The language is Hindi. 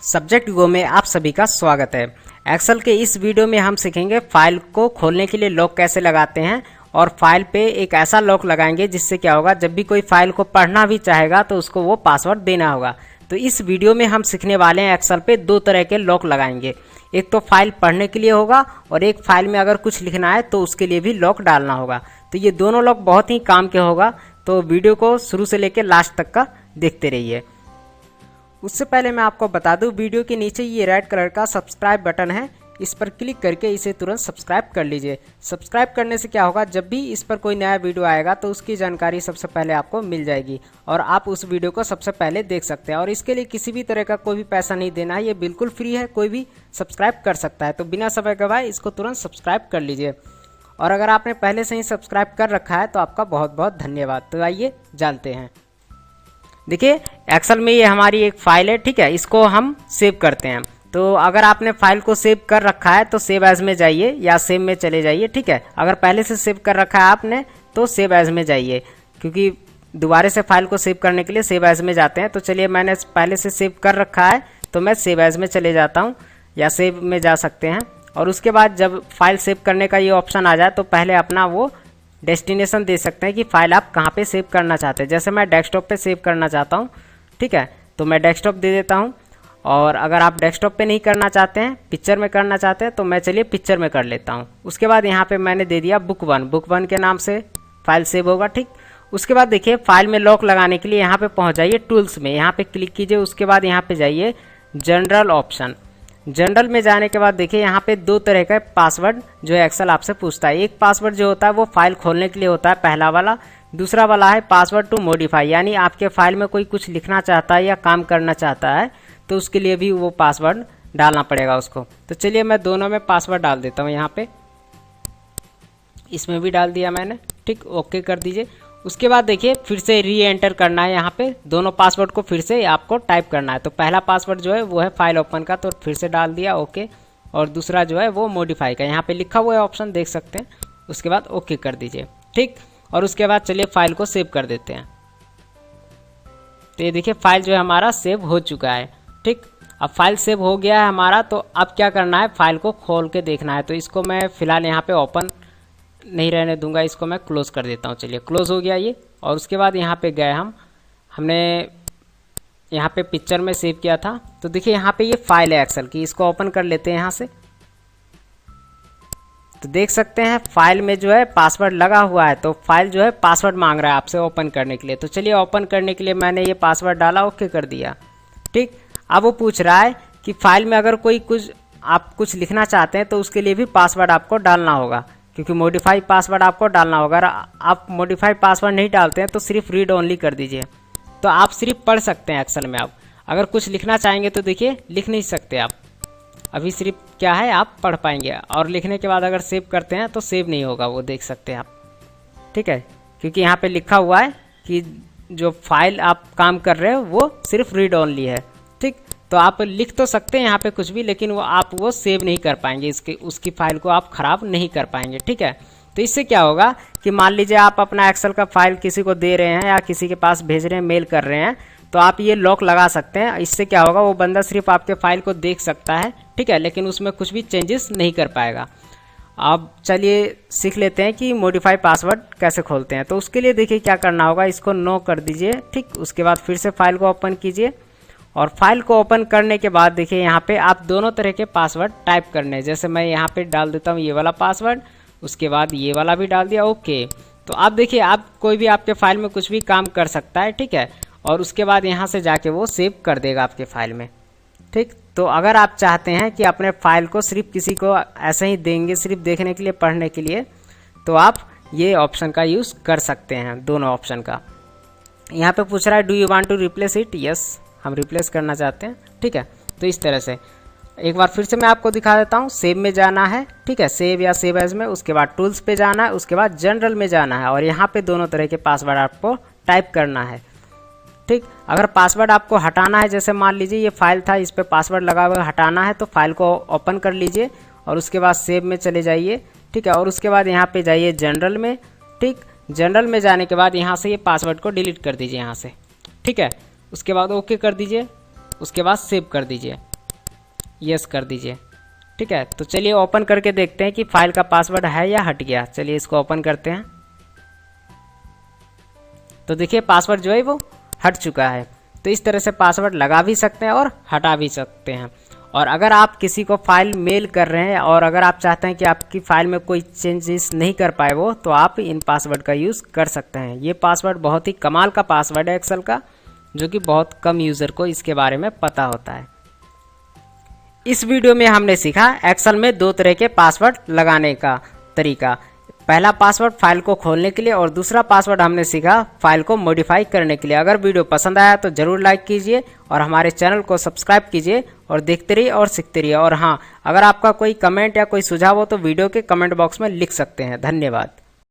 सब्जेक्ट गो में आप सभी का स्वागत है। एक्सेल के इस वीडियो में हम सीखेंगे फाइल को खोलने के लिए लॉक कैसे लगाते हैं और फाइल पे एक ऐसा लॉक लगाएंगे जिससे क्या होगा, जब भी कोई फाइल को पढ़ना भी चाहेगा तो उसको वो पासवर्ड देना होगा। तो इस वीडियो में हम सीखने वाले हैं एक्सेल पे दो तरह के लॉक लगाएंगे। एक तो फाइल पढ़ने के लिए होगा और एक फाइल में अगर कुछ लिखना है तो उसके लिए भी लॉक डालना होगा। तो ये दोनों लॉक बहुत ही काम के होगा, तो वीडियो को शुरू से लेकर लास्ट तक का देखते रहिए। उससे पहले मैं आपको बता दूं, वीडियो के नीचे ये रेड कलर का सब्सक्राइब बटन है, इस पर क्लिक करके इसे तुरंत सब्सक्राइब कर लीजिए। सब्सक्राइब करने से क्या होगा, जब भी इस पर कोई नया वीडियो आएगा तो उसकी जानकारी सबसे पहले आपको मिल जाएगी और आप उस वीडियो को सबसे पहले देख सकते हैं। और इसके लिए किसी भी तरह का कोई भी पैसा नहीं देना है, ये बिल्कुल फ्री है, कोई भी सब्सक्राइब कर सकता है। तो बिना समय गवाए इसको तुरंत सब्सक्राइब कर लीजिए। और अगर आपने पहले से ही सब्सक्राइब कर रखा है तो आपका बहुत बहुत धन्यवाद। तो आइए जानते हैं। देखिए एक्सेल में ये हमारी एक फाइल है, ठीक है, इसको हम सेव करते हैं। तो अगर आपने फाइल को सेव कर रखा है तो सेव एज में जाइए या सेव में चले जाइए, ठीक है। अगर पहले से सेव कर रखा है आपने तो सेव एज में जाइए, क्योंकि दोबारा से फाइल को सेव करने के लिए सेव एज में जाते हैं। तो चलिए, मैंने पहले से सेव कर रखा है तो मैं सेव एज में चले जाता हूँ या सेव में जा सकते हैं। और उसके बाद जब फाइल सेव करने का ये ऑप्शन आ जाए तो पहले अपना वो डेस्टिनेशन दे सकते हैं कि फाइल आप कहाँ पे सेव करना चाहते हैं। जैसे मैं डेस्कटॉप पे सेव करना चाहता हूँ, ठीक है, तो मैं डेस्कटॉप दे देता हूँ। और अगर आप डेस्कटॉप पे नहीं करना चाहते हैं, पिक्चर में करना चाहते हैं, तो मैं चलिए पिक्चर में कर लेता हूँ। उसके बाद यहाँ पे मैंने दे दिया बुक वन के नाम से फाइल सेव होगा, ठीक। उसके बाद देखिए फाइल में लॉक लगाने के लिए यहाँ पे पहुँच जाइए टूल्स में, यहाँ पे क्लिक कीजिए। उसके बाद यहाँ पे जाइए जनरल ऑप्शन। जनरल में जाने के बाद देखिए यहाँ पे दो तरह का पासवर्ड जो है एक्सेल आपसे पूछता है। एक पासवर्ड जो होता है वो फाइल खोलने के लिए होता है, पहला वाला। दूसरा वाला है पासवर्ड टू मॉडिफाई, यानी आपके फाइल में कोई कुछ लिखना चाहता है या काम करना चाहता है तो उसके लिए भी वो पासवर्ड डालना पड़ेगा उसको। तो चलिए मैं दोनों में पासवर्ड डाल देता हूँ। यहाँ पे इसमें भी डाल दिया मैंने, ठीक, ओके कर दीजिए। उसके बाद देखिए फिर से री एंटर करना है, यहाँ पे दोनों पासवर्ड को फिर से आपको टाइप करना है। तो पहला पासवर्ड जो है वो है फाइल ओपन का, तो फिर से डाल दिया ओके। और दूसरा जो है वो मॉडिफाई का, यहाँ पे लिखा हुआ है ऑप्शन, देख सकते हैं। उसके बाद ओके कर दीजिए, ठीक। और उसके बाद चलिए फाइल को सेव कर देते हैं। तो ये देखिए फाइल जो है हमारा सेव हो चुका है, ठीक। अब फाइल सेव हो गया है हमारा, तो अब क्या करना है, फाइल को खोल के देखना है। तो इसको मैं फिलहाल यहाँ पे ओपन नहीं रहने दूंगा, इसको मैं क्लोज कर देता हूँ। चलिए क्लोज हो गया ये। और उसके बाद यहाँ पे गए हमने यहाँ पे पिक्चर में सेव किया था। तो देखिए यहाँ पे ये फाइल है एक्सेल की, इसको ओपन कर लेते हैं यहाँ से। तो देख सकते हैं फाइल में जो है पासवर्ड लगा हुआ है, तो फाइल जो है पासवर्ड मांग रहा है आपसे ओपन करने के लिए। तो चलिए ओपन करने के लिए मैंने ये पासवर्ड डाला, ओके कर दिया, ठीक। अब वो पूछ रहा है कि फाइल में अगर आप कुछ लिखना चाहते हैं तो उसके लिए भी पासवर्ड आपको डालना होगा, क्योंकि मॉडिफाई पासवर्ड आपको डालना होगा। अगर आप मॉडिफाई पासवर्ड नहीं डालते हैं तो सिर्फ रीड ओनली कर दीजिए। तो आप सिर्फ पढ़ सकते हैं एक्सेल में। आप अगर कुछ लिखना चाहेंगे तो देखिए लिख नहीं सकते आप, अभी सिर्फ क्या है आप पढ़ पाएंगे। और लिखने के बाद अगर सेव करते हैं तो सेव नहीं होगा, वो देख सकते हैं आप, ठीक है, क्योंकि यहाँ पे लिखा हुआ है कि जो फाइल आप काम कर रहे हो वो सिर्फ रीड ओनली है, ठीक। तो आप लिख तो सकते हैं यहाँ पे कुछ भी, लेकिन वो सेव नहीं कर पाएंगे, उसकी फाइल को आप खराब नहीं कर पाएंगे, ठीक है। तो इससे क्या होगा कि मान लीजिए आप अपना एक्सेल का फाइल किसी को दे रहे हैं या किसी के पास भेज रहे हैं, मेल कर रहे हैं, तो आप ये लॉक लगा सकते हैं। इससे क्या होगा, वो बंदा सिर्फ आपके फाइल को देख सकता है, ठीक है, लेकिन उसमें कुछ भी चेंजेस नहीं कर पाएगा। अब चलिए सीख लेते हैं कि मॉडिफाई पासवर्ड कैसे खोलते हैं। तो उसके लिए देखिए क्या करना होगा, इसको नो कर दीजिए, ठीक। उसके बाद फिर से फाइल को ओपन कीजिए। और फाइल को ओपन करने के बाद देखिए यहाँ पे आप दोनों तरह के पासवर्ड टाइप करने हैं। जैसे मैं यहाँ पे डाल देता हूँ ये वाला पासवर्ड, उसके बाद ये वाला भी डाल दिया, ओके। तो आप देखिए आप कोई भी आपके फाइल में कुछ भी काम कर सकता है, ठीक है। और उसके बाद यहाँ से जाके वो सेव कर देगा आपके फाइल में, ठीक। तो अगर आप चाहते हैं कि अपने फाइल को सिर्फ किसी को ऐसे ही देंगे, सिर्फ देखने के लिए, पढ़ने के लिए, तो आप ये ऑप्शन का यूज़ कर सकते हैं, दोनों ऑप्शन का। यहाँ पे पूछ रहा है do you want to replace it, yes, हम रिप्लेस करना चाहते हैं, ठीक है। तो इस तरह से एक बार फिर से मैं आपको दिखा देता हूँ। सेव में जाना है, ठीक है, सेव या सेव एज में। उसके बाद टूल्स पे जाना है, उसके बाद जनरल में जाना है और यहाँ पे दोनों तरह के पासवर्ड आपको टाइप करना है, ठीक। अगर पासवर्ड आपको हटाना है, जैसे मान लीजिए ये फाइल था, इस पर पासवर्ड लगा हुआ हटाना है, तो फाइल को ओपन कर लीजिए और उसके बाद सेव में चले जाइए, ठीक है। और उसके बाद यहाँ पे जाइए जनरल में, ठीक। जनरल में जाने के बाद यहाँ से ये पासवर्ड को डिलीट कर दीजिए यहाँ से, ठीक है। उसके बाद ओके कर दीजिए, उसके बाद सेव कर दीजिए, यस कर दीजिए। ठीक है, तो चलिए ओपन करके देखते हैं कि फाइल का पासवर्ड है या हट गया। चलिए इसको ओपन करते हैं। तो देखिए पासवर्ड जो है वो हट चुका है। तो इस तरह से पासवर्ड लगा भी सकते हैं और हटा भी सकते हैं। और अगर आप किसी को फाइल मेल कर रहे हैं और अगर आप चाहते हैं कि आपकी फाइल में कोई चेंजेस नहीं कर पाए वो, तो आप इन पासवर्ड का यूज़ कर सकते हैं। ये पासवर्ड बहुत ही कमाल का पासवर्ड है एक्सेल का, जो कि बहुत कम यूज़र को इसके बारे में पता होता है। इस वीडियो में हमने सीखा एक्सेल में दो तरह के पासवर्ड लगाने का तरीका। पहला पासवर्ड फाइल को खोलने के लिए और दूसरा पासवर्ड हमने सीखा फाइल को मॉडिफाई करने के लिए। अगर वीडियो पसंद आया तो जरूर लाइक कीजिए और हमारे चैनल को सब्सक्राइब कीजिए और देखते रहिए और सीखते रहिए। और हाँ, अगर आपका कोई कमेंट या कोई सुझाव हो तो वीडियो के कमेंट बॉक्स में लिख सकते हैं। धन्यवाद।